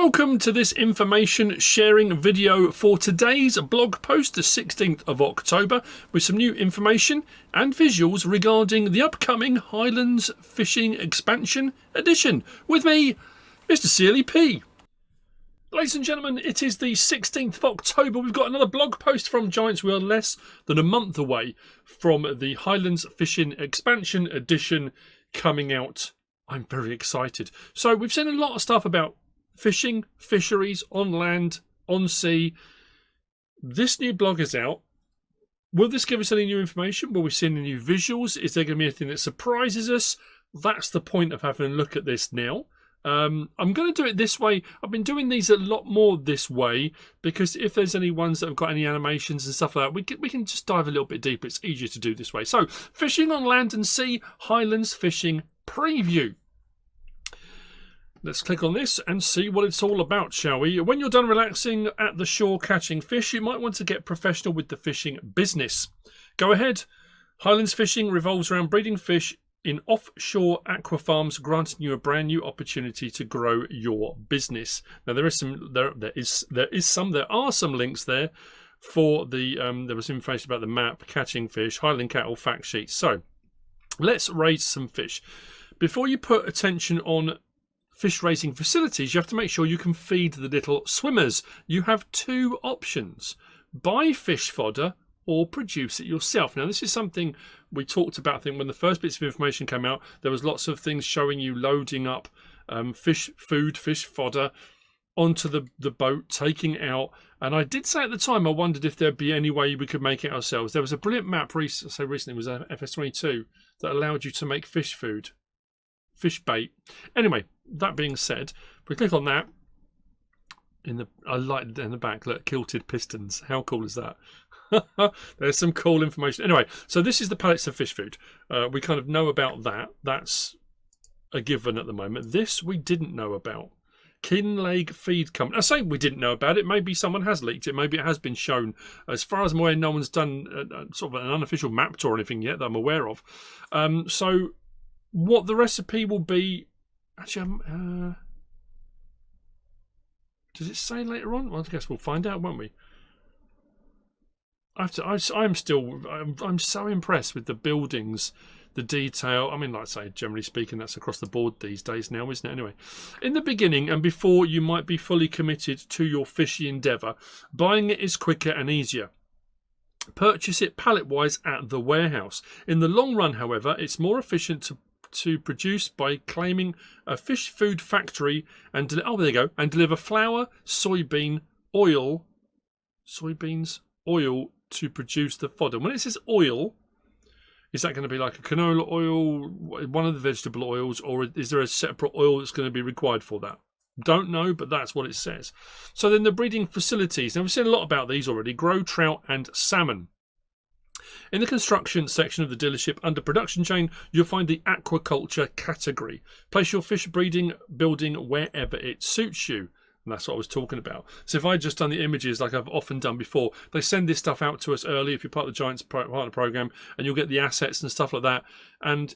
Welcome to this information sharing video for today's blog post, the 16th of October, with some new information and visuals regarding the upcoming Highlands Fishing Expansion Edition. With me, MrSealyp. Ladies and gentlemen, it is the 16th of October. We've got another blog post from Giants. We are less than a month away from the Highlands Fishing Expansion Edition coming out. I'm very excited. So we've seen a lot of stuff about fishing, fisheries, on land, on sea. This new blog is out. Will this give us any new information? Will we see any new visuals? Is there going to be anything that surprises us? That's the point of having a look at this now. I'm going to do it this way. I've been doing these a lot more this way because if there's any ones that have got any animations and stuff like that, we can just dive a little bit deeper. It's easier to do this way. So, fishing on land and sea, Highlands Fishing Preview. Let's click on this and see what it's all about, shall we? When you're done relaxing at the shore catching fish, you might want to get professional with the fishing business. Go ahead. Highlands Fishing revolves around breeding fish in offshore aqua farms, granting you a brand new opportunity to grow your business. Now there are some links there for the there was information about the map, catching fish, Highland cattle fact sheet. So let's raise some fish. Before you put attention on fish raising facilities, you have to make sure you can feed the little swimmers. You have two options: buy fish fodder or produce it yourself. Now this is something we talked about. I think when the first bits of information came out, there was lots of things showing you loading up fish food, fish fodder onto the boat, taking out. And I did say at the time, I wondered if there'd be any way we could make it ourselves. There was a brilliant map recently, it was a FS22, that allowed you to make fish food, fish bait. Anyway, that being said, if we click on that, I like in the back, look, kilted pistons. How cool is that? There's some cool information. Anyway, so this is the pallets of fish food. We kind of know about that. That's a given at the moment. This we didn't know about. Kinleg Feed Company. I say we didn't know about it. Maybe someone has leaked it. Maybe it has been shown. As far as I'm aware, no one's done sort of an unofficial map tour or anything yet that I'm aware of. So what the recipe will be, actually, does it say later on? Well, I guess we'll find out, won't we? I'm so impressed with the buildings, the detail. I mean, like I say, generally speaking, that's across the board these days now, isn't it? Anyway, in the beginning and before you might be fully committed to your fishy endeavour, buying it is quicker and easier. Purchase it pallet-wise at the warehouse. In the long run, however, it's more efficient to produce by claiming a fish food factory and deliver flour, soybeans oil to produce the fodder. When it says oil, is that going to be like a canola oil, one of the vegetable oils, or is there a separate oil that's going to be required for that? Don't know, but that's what it says. So then the breeding facilities. Now we've seen a lot about these already. Grow trout and salmon. In the construction section of the dealership under production chain, you'll find the aquaculture category. Place your fish breeding building wherever it suits you. And that's what I was talking about. So if I just done the images like I've often done before, they send this stuff out to us early if you're part of the Giants partner program, and you'll get the assets and stuff like that. And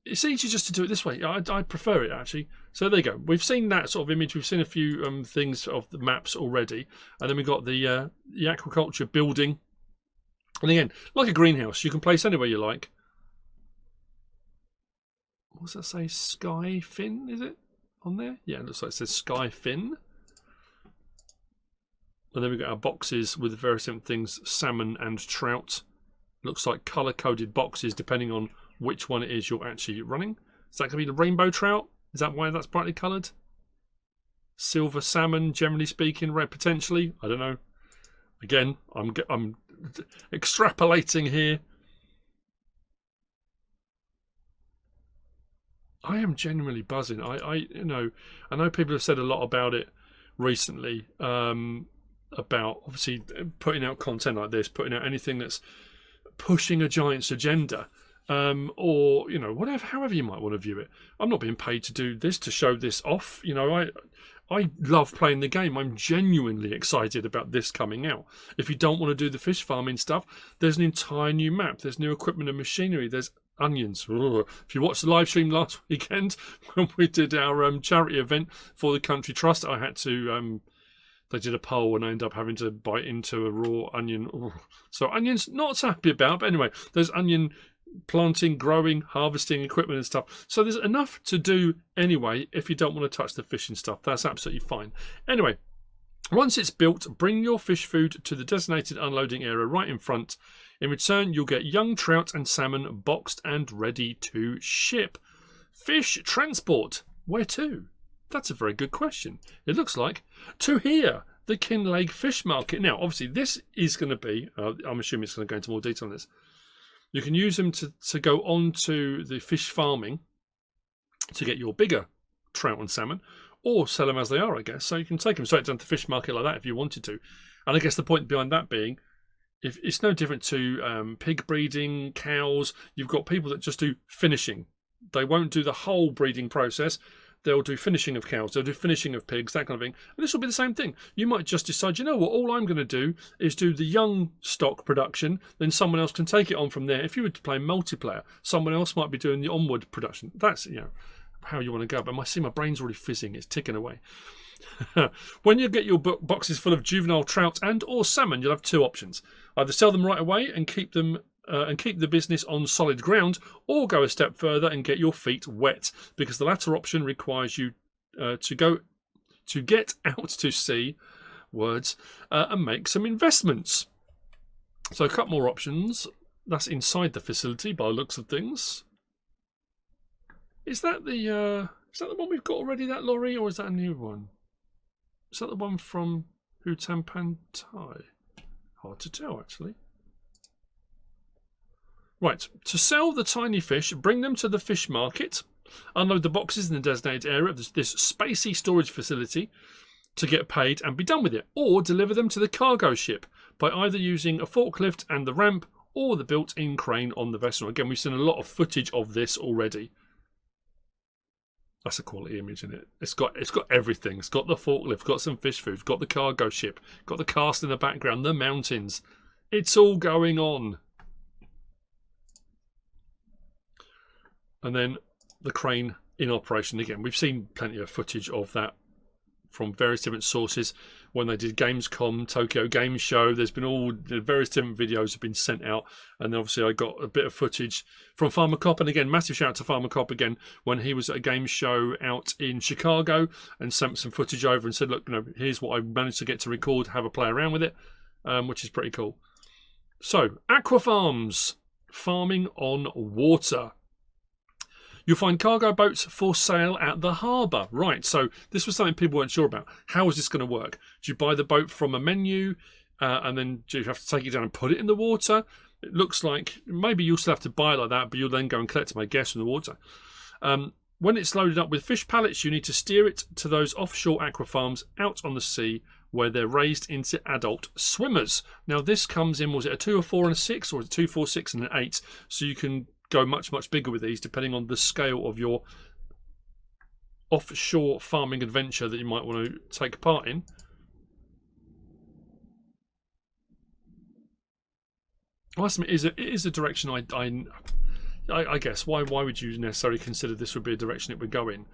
it's easy just to do it this way. I prefer it, actually. So there you go. We've seen that sort of image. We've seen a few things of the maps already. And then we've got the aquaculture building. And again, like a greenhouse, you can place anywhere you like. What does that say? Sky fin, is it? On there? Yeah, it looks like it says Sky Fin. And then we've got our boxes with various different things, salmon and trout. Looks like colour-coded boxes depending on which one it is you're actually running. Is that going to be the rainbow trout? Is that why that's brightly coloured? Silver salmon, generally speaking, red potentially. I don't know. Again, I'm extrapolating here. I am genuinely buzzing. I know people have said a lot about it recently, about obviously putting out content like this, putting out anything that's pushing a Giants agenda, or whatever, however you might want to view it. I'm not being paid to do this, to show this off. I love playing the game. I'm genuinely excited about this coming out. If you don't want to do the fish farming stuff, there's an entire new map. There's new equipment and machinery. There's onions. Ugh. If you watched the live stream last weekend when we did our charity event for the Country Trust, I had to they did a poll and I ended up having to bite into a raw onion. Ugh. So onions, not so happy about, but anyway, there's onion planting, growing, harvesting equipment and stuff. So there's enough to do anyway if you don't want to touch the fishing stuff. That's absolutely fine. Anyway, once it's built, bring your fish food to the designated unloading area right in front. In return, you'll get young trout and salmon boxed and ready to ship. Fish transport. Where to? That's a very good question. It looks like to here, the Kinlake Fish Market. Now, obviously, this is going to be, I'm assuming it's going to go into more detail on this. You can use them to go on to the fish farming to get your bigger trout and salmon, or sell them as they are, I guess. So you can take them straight down to the fish market like that if you wanted to. And I guess the point behind that being, if it's no different to pig breeding, cows. You've got people that just do finishing. They won't do the whole breeding process. They'll do finishing of cows, they'll do finishing of pigs, that kind of thing. And this will be the same thing. You might just decide, you know what, all I'm going to do is do the young stock production, then someone else can take it on from there. If you were to play multiplayer, someone else might be doing the onward production. That's, how you want to go. But I see my brain's already fizzing, it's ticking away. When you get your boxes full of juvenile trout and or salmon, you'll have two options. Either sell them right away and keep them and keep the business on solid ground, or go a step further and get your feet wet, because the latter option requires you to get out to sea, and make some investments. So a couple more options. That's inside the facility by the looks of things. Is that the one we've got already, that lorry, or is that a new one? Is that the one from Hutampantai? Hard to tell, actually. Right, to sell the tiny fish, bring them to the fish market, unload the boxes in the designated area of this spacey storage facility to get paid and be done with it, or deliver them to the cargo ship by either using a forklift and the ramp or the built-in crane on the vessel. Again, we've seen a lot of footage of this already. That's a quality image, isn't it? It's got everything. It's got the forklift, got some fish food, got the cargo ship, got the cast in the background, the mountains. It's all going on. And then the crane in operation again. We've seen plenty of footage of that from various different sources. When they did Gamescom, Tokyo Game Show, there's been all the various different videos have been sent out. And then obviously I got a bit of footage from Farmer Cop. And again, massive shout out to Farmer Cop again, when he was at a game show out in Chicago and sent some footage over and said, look, here's what I managed to get to record, have a play around with it, which is pretty cool. So, aqua farms, farming on water. You'll find cargo boats for sale at the harbour. Right, so this was something people weren't sure about. How is this going to work? Do you buy the boat from a menu and then do you have to take it down and put it in the water? It looks like maybe you'll still have to buy it like that, but you'll then go and collect it, I guess, from the water. When it's loaded up with fish pallets, you need to steer it to those offshore aqua farms out on the sea where they're raised into adult swimmers. Now this comes in, was it a 2, a 4 and a 6, or was it 2, 4, 6 and an 8? So you can go much, much bigger with these depending on the scale of your offshore farming adventure that you might want to take part in. Well, it is a direction I guess. Why would you necessarily consider this would be a direction it would go in?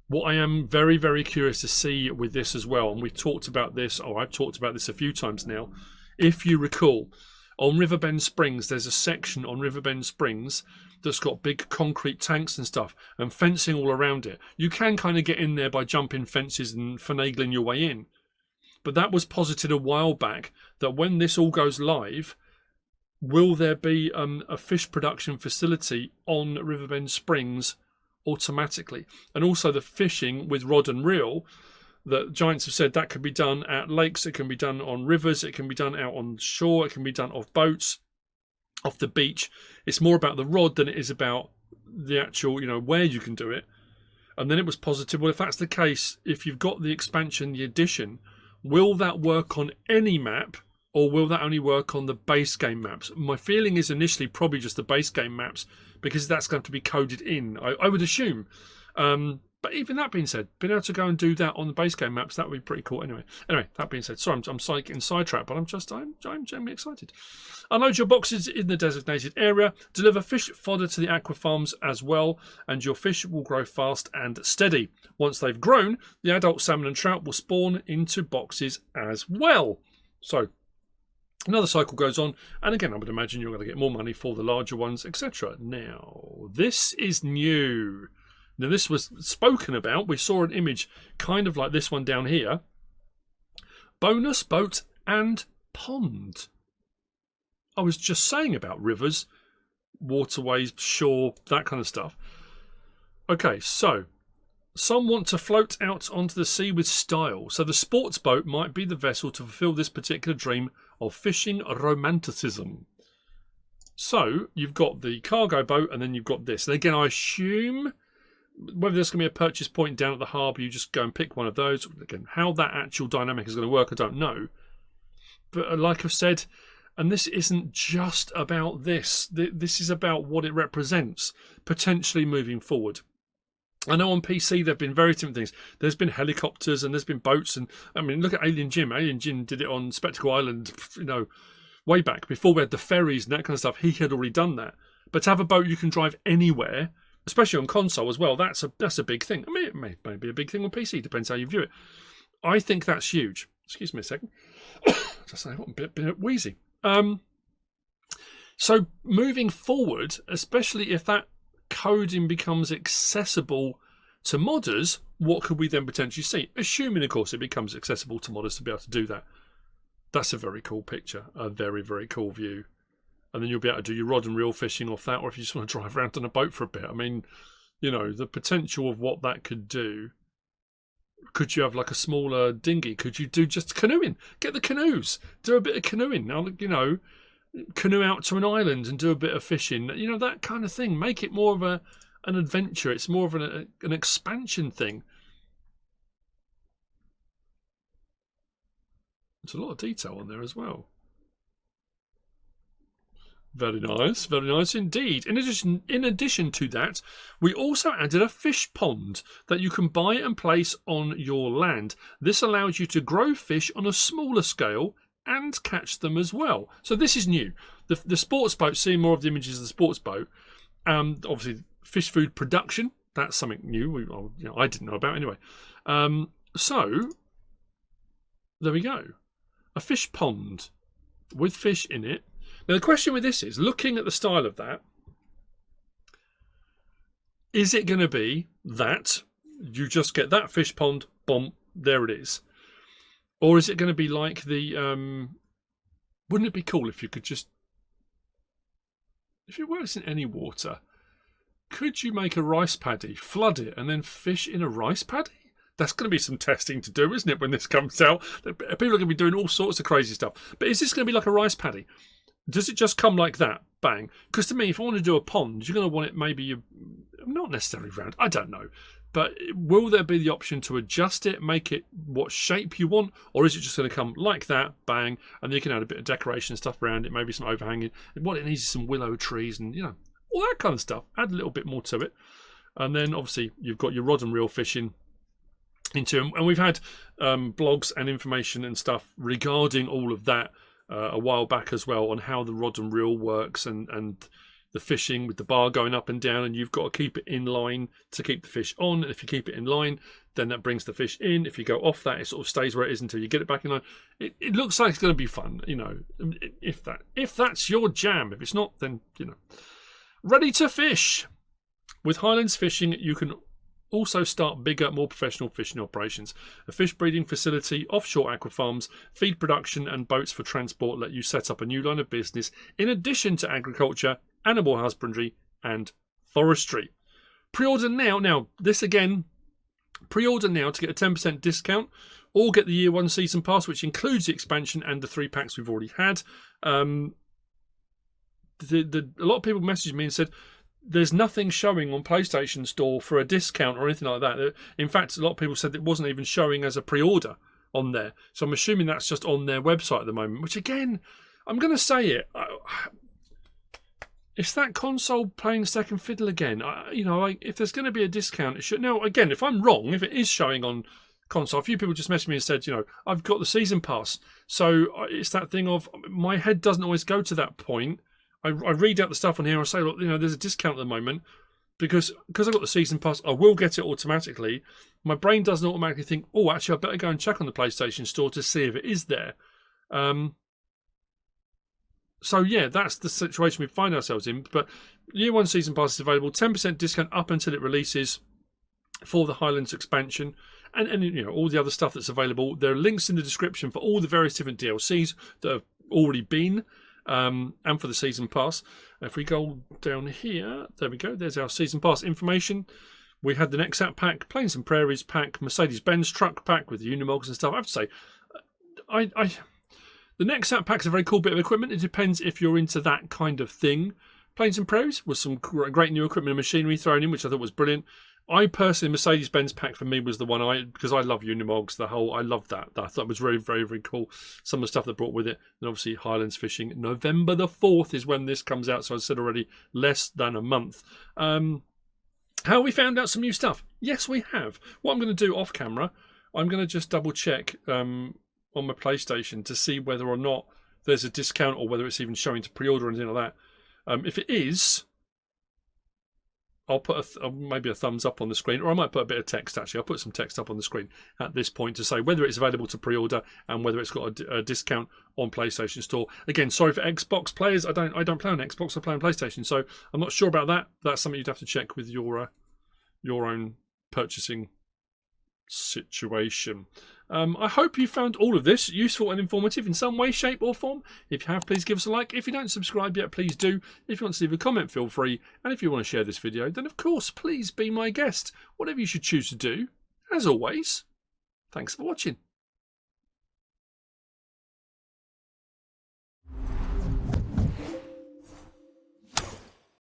What I am very, very curious to see with this as well, and we've talked about this, I've talked about this a few times now. If you recall, on Riverbend Springs, there's a section on Riverbend Springs that's got big concrete tanks and stuff and fencing all around it. You can kind of get in there by jumping fences and finagling your way in. But that was posited a while back that when this all goes live, will there be a fish production facility on Riverbend Springs automatically? And also the fishing with rod and reel, that Giants have said that can be done at lakes, it can be done on rivers, it can be done out on shore, it can be done off boats, off the beach. It's more about the rod than it is about the actual, where you can do it. And then it was positive, well, if that's the case, if you've got the expansion, the addition, will that work on any map, or will that only work on the base game maps? My feeling is initially probably just the base game maps, because that's going to be coded in, I would assume. But even that being said, being able to go and do that on the base game maps, that would be pretty cool. Anyway, that being said, sorry, I'm getting sidetracked, but I'm genuinely excited. Unload your boxes in the designated area. Deliver fish fodder to the aqua farms as well, and your fish will grow fast and steady. Once they've grown, the adult salmon and trout will spawn into boxes as well. So another cycle goes on, and again, I would imagine you're going to get more money for the larger ones, etc. Now, this is new. Now, this was spoken about. We saw an image kind of like this one down here. Bonus boat and pond. I was just saying about rivers, waterways, shore, that kind of stuff. Okay, so some want to float out onto the sea with style. So the sports boat might be the vessel to fulfill this particular dream of fishing romanticism. So you've got the cargo boat, and then you've got this. And again, I assume whether there's going to be a purchase point down at the harbour, you just go and pick one of those. Again, how that actual dynamic is going to work, I don't know. But like I've said, and this isn't just about this. This is about what it represents, potentially moving forward. I know on PC there have been very different things. There's been helicopters and there's been boats. And I mean, look at Alien Jim. Alien Jim did it on Spectacle Island, way back. Before we had the ferries and that kind of stuff, he had already done that. But to have a boat you can drive anywhere, especially on console as well, that's a big thing. I mean, it may be a big thing on PC, depends how you view it. I think that's huge. Excuse me a second. Just say I'm a bit wheezy. So moving forward, especially if that coding becomes accessible to modders, what could we then potentially see? Assuming, of course, it becomes accessible to modders to be able to do that. That's a very cool picture, a very, very cool view. And then you'll be able to do your rod and reel fishing off that, or if you just want to drive around on a boat for a bit. I mean, the potential of what that could do. Could you have like a smaller dinghy? Could you do just canoeing? Get the canoes. Do a bit of canoeing. Now, canoe out to an island and do a bit of fishing. That kind of thing. Make it more of an adventure. It's more of an expansion thing. There's a lot of detail on there as well. Very nice indeed. In addition to that, we also added a fish pond that you can buy and place on your land. This allows you to grow fish on a smaller scale and catch them as well. So this is new. The sports boat, seeing more of the images of the sports boat, obviously fish food production, that's something new. I didn't know about anyway. So there we go. A fish pond with fish in it. Now, the question with this is, looking at the style of that, is it going to be that you just get that fish pond, boom, there it is? Or is it going to be like the, wouldn't it be cool if you could just, if it works in any water, could you make a rice paddy, flood it, and then fish in a rice paddy? That's going to be some testing to do, isn't it, when this comes out? People are going to be doing all sorts of crazy stuff. But is this going to be like a rice paddy? Does it just come like that? Bang. Because to me, if I want to do a pond, you're going to want it maybe not necessarily round. I don't know. But will there be the option to adjust it, make it what shape you want? Or is it just going to come like that, bang, and then you can add a bit of decoration and stuff around it, maybe some overhanging. What it needs is some willow trees and, all that kind of stuff. Add a little bit more to it. And then, obviously, you've got your rod and reel fishing into them. And we've had blogs and information and stuff regarding all of that a while back as well, on how the rod and reel works and the fishing with the bar going up and down, and you've got to keep it in line to keep the fish on. And if you keep it in line, then that brings the fish in. If you go off that, it sort of stays where it is until you get it back in line. It looks like it's going to be fun, if that's your jam. If it's not, then ready to fish. With Highlands fishing, you can also start bigger, more professional fishing operations. A fish breeding facility, offshore aqua farms, feed production and boats for transport let you set up a new line of business in addition to agriculture, animal husbandry and forestry. Pre-order now. Now, this again, pre-order now to get a 10% discount, or get the year 1 season pass, which includes the expansion and the 3 packs we've already had. A lot of people messaged me and said, there's nothing showing on PlayStation Store for a discount or anything like that. In fact, a lot of people said it wasn't even showing as a pre-order on there. So I'm assuming that's just on their website at the moment, which again, I'm going to say it. It's that console playing second fiddle again. You know, like, if there's going to be a discount, it should. Now, again, if I'm wrong, if it is showing on console, a few people just messaged me and said, you know, I've got the season pass. So it's that thing of my head doesn't always go to that point. I read out the stuff on here. I say, look, you know, there's a discount at the moment because I've got the season pass. I will get it automatically. My brain doesn't automatically think, oh, actually, I better go and check on the PlayStation Store to see if it is there. So yeah, that's the situation we find ourselves in. But Year 1 Season Pass is available, 10% discount up until it releases for the Highlands expansion, and you know, all the other stuff that's available. There are links in the description for all the various different DLCs that have already been, and for the Season Pass. If we go down here, there we go. There's our Season Pass information. We had the NEXAT pack, Plains and Prairies pack, Mercedes-Benz truck pack with the Unimogs and stuff. I have to say, the NEXAT pack's a very cool bit of equipment. It depends if you're into that kind of thing. Plains and Prairies was some great new equipment and machinery thrown in, which I thought was brilliant. I personally, Mercedes-Benz pack for me was the one because I love Unimogs, I love that. I thought it was very, very, very cool. Some of the stuff they brought with it. And obviously Highlands fishing. November the 4th is when this comes out. So I said already, less than a month. How we found out some new stuff? Yes, we have. What I'm going to do off camera, I'm going to just double check on my PlayStation to see whether or not there's a discount or whether it's even showing to pre-order or anything like that. If it is, I'll put maybe a thumbs up on the screen, or I might put a bit of text actually. I'll put some text up on the screen at this point to say whether it's available to pre-order and whether it's got a discount on PlayStation Store. Again, sorry for Xbox players. I don't play on Xbox, I play on PlayStation, so I'm not sure about that. That's something you'd have to check with your own purchasing situation. I hope you found all of this useful and informative in some way, shape or form. If you have, please give us a like. If you don't subscribe yet, please do. If you want to leave a comment, feel free. And if you want to share this video, then of course, please be my guest. Whatever you should choose to do. As always, thanks for watching.